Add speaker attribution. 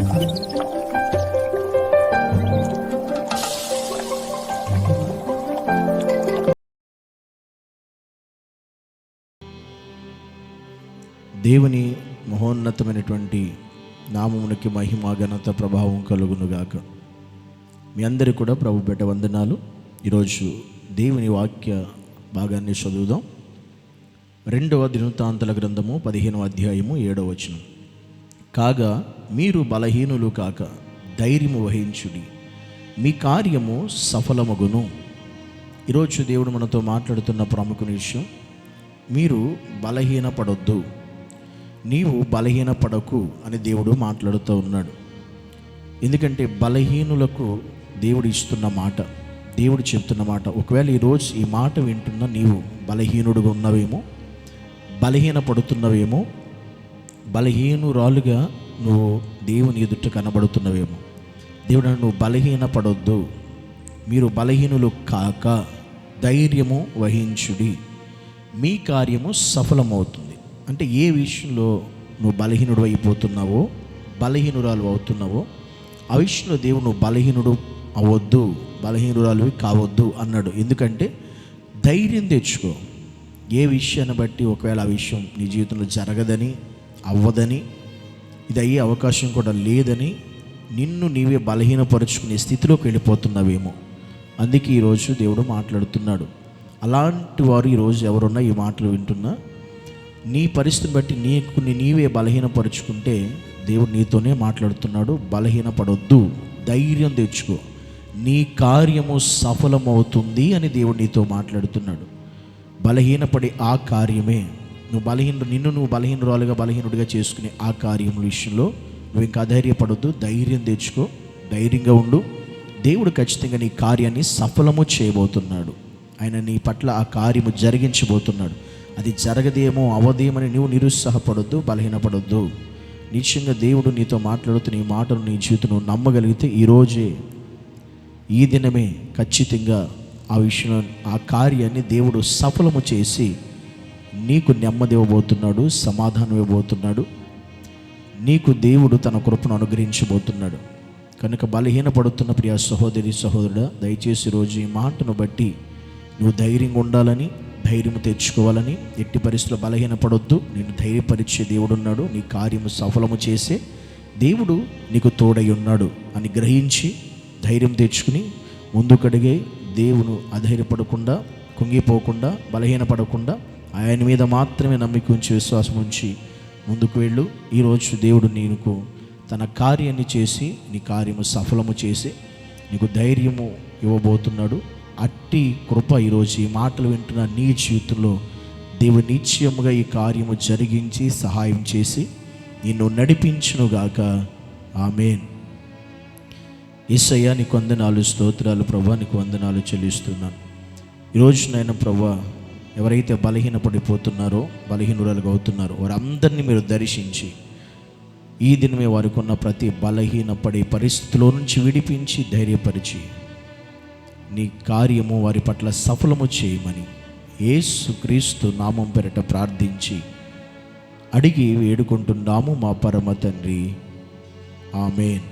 Speaker 1: దేవుని మహోన్నతమైనటువంటి నామమునికి మహిమ ఘనత ప్రభావం కలుగునుగాక. మీ అందరికీ కూడా ప్రభు బిడ్డ వందనాలు. ఈరోజు దేవుని వాక్య భాగాన్ని చదువుదాం. 2వ దినవృత్తాంతాల గ్రంథము 15వ అధ్యాయము 7వ వచనం. కాగా మీరు బలహీనులు కాక ధైర్యము వహించుడి, మీ కార్యము సఫలమగును. ఈరోజు దేవుడు మనతో మాట్లాడుతున్న ప్రాముఖ్యమైన విషయం, మీరు బలహీనపడొద్దు, నీవు బలహీనపడకు అని దేవుడు మాట్లాడుతూ ఉన్నాడు. ఎందుకంటే బలహీనులకు దేవుడు ఇస్తున్న మాట, దేవుడు చెప్తున్న మాట. ఒకవేళ ఈరోజు ఈ మాట వింటున్న నీవు బలహీనుడుగా ఉన్నవేమో, బలహీనపడుతున్నవేమో, బలహీనురాలుగా నువ్వు దేవుని ఎదుట కనబడుతున్నవేమో. దేవుడు నువ్వు బలహీనపడొద్దు, మీరు బలహీనులు కాక ధైర్యము వహించుడి, మీ కార్యము సఫలమవుతుంది. అంటే ఏ విషయంలో నువ్వు బలహీనుడు అయిపోతున్నావో, బలహీనురాలు అవుతున్నావో, ఆ విషయంలో దేవుడు నువ్వు బలహీనుడు అవ్వద్దు, బలహీనురాలు కావద్దు అన్నాడు. ఎందుకంటే ధైర్యం తెచ్చుకో. ఏ విషయాన్ని బట్టి ఒకవేళ ఆ విషయం నీ జీవితంలో జరగదని, అవ్వదని, ఇది అయ్యే అవకాశం కూడా లేదని నిన్ను నీవే బలహీనపరుచుకునే స్థితిలోకి వెళ్ళిపోతున్నావేమో. అందుకే ఈరోజు దేవుడు మాట్లాడుతున్నాడు. అలాంటి వారు ఈరోజు ఎవరున్నా ఈ మాటలు వింటున్నా, నీ పరిస్థితిని బట్టి నీవే బలహీనపరుచుకుంటే దేవుడు నీతోనే మాట్లాడుతున్నాడు. బలహీనపడొద్దు, ధైర్యం తెచ్చుకో, నీ కార్యము సఫలమవుతుంది అని దేవుడు నీతో మాట్లాడుతున్నాడు. బలహీనపడి ఆ కార్యమే నిన్ను బలహీనురాలుగా బలహీనుడిగా చేసుకునే ఆ కార్యం విషయంలో నువ్వు ఇంకా అధైర్యపడొద్దు, ధైర్యం తెచ్చుకో, ధైర్యంగా ఉండు. దేవుడు ఖచ్చితంగా నీ కార్యాన్ని సఫలము చేయబోతున్నాడు. ఆయన నీ పట్ల ఆ కార్యము జరిగించబోతున్నాడు. అది జరగదేమో, అవదేమని నువ్వు నిరుత్సాహపడొద్దు, బలహీనపడొద్దు. నిశ్చయంగా దేవుడు నీతో మాట్లాడుతూ నీ మాటను నీ జీవితం నమ్మగలిగితే ఈరోజే, ఈ దినమే ఖచ్చితంగా ఆ విషయం, ఆ కార్యాన్ని దేవుడు సఫలము చేసి నీకు నెమ్మది ఇవ్వబోతున్నాడు, సమాధానం ఇవ్వబోతున్నాడు. నీకు దేవుడు తన కృపను అనుగ్రహించబోతున్నాడు. కనుక బలహీనపడుతున్న ప్రియ సహోదరి సహోదరుడా, దయచేసి రోజు ఈ మాటను బట్టి నువ్వు ధైర్యంగా ఉండాలని, ధైర్యం తెచ్చుకోవాలని, ఎట్టి పరిస్థితుల్లో బలహీనపడొద్దు. నేను ధైర్యపరిచే దేవుడు ఉన్నాడు, నీ కార్యము సఫలము చేసే దేవుడు నీకు తోడై ఉన్నాడు అని గ్రహించి ధైర్యం తెచ్చుకుని ముందుకడిగే, దేవుడు అధైర్యపడకుండా, కుంగిపోకుండా, బలహీనపడకుండా ఆయన మీద మాత్రమే నమ్మిక ఉంచి, విశ్వాసం ఉంచి ముందుకు వెళ్ళు. ఈరోజు దేవుడు నీకు తన కార్యాన్ని చేసి, నీ కార్యము సఫలము చేసి నీకు ధైర్యము ఇవ్వబోతున్నాడు. అట్టి కృప ఈరోజు ఈ మాటలు వింటున్న నీ జీవితంలో దేవుడు నిశ్చయముగా ఈ కార్యము జరిగించి సహాయం చేసి నిన్ను నడిపించునుగాక. ఆమేన్. యేసయ్యా నీకు వందనాలు, స్తోత్రాలు ప్రభువా, నీకు వందనాలు చెల్లిస్తున్నాను. ఈరోజు నాయన ప్రభువా, ఎవరైతే బలహీనపడిపోతున్నారో, బలహీనురాలుగా అవుతున్నారో వారందరినీ మీరు దర్శించి ఈ దినమే వారికి ఉన్న ప్రతి బలహీనపడే పరిస్థితిలో నుంచి విడిపించి ధైర్యపరిచి నీ కార్యము వారి పట్ల సఫలము చేయమని యేసుక్రీస్తు నామం పేరిట ప్రార్థించి అడిగి వేడుకుంటున్నాము మా పరమ తండ్రి. ఆమేన్.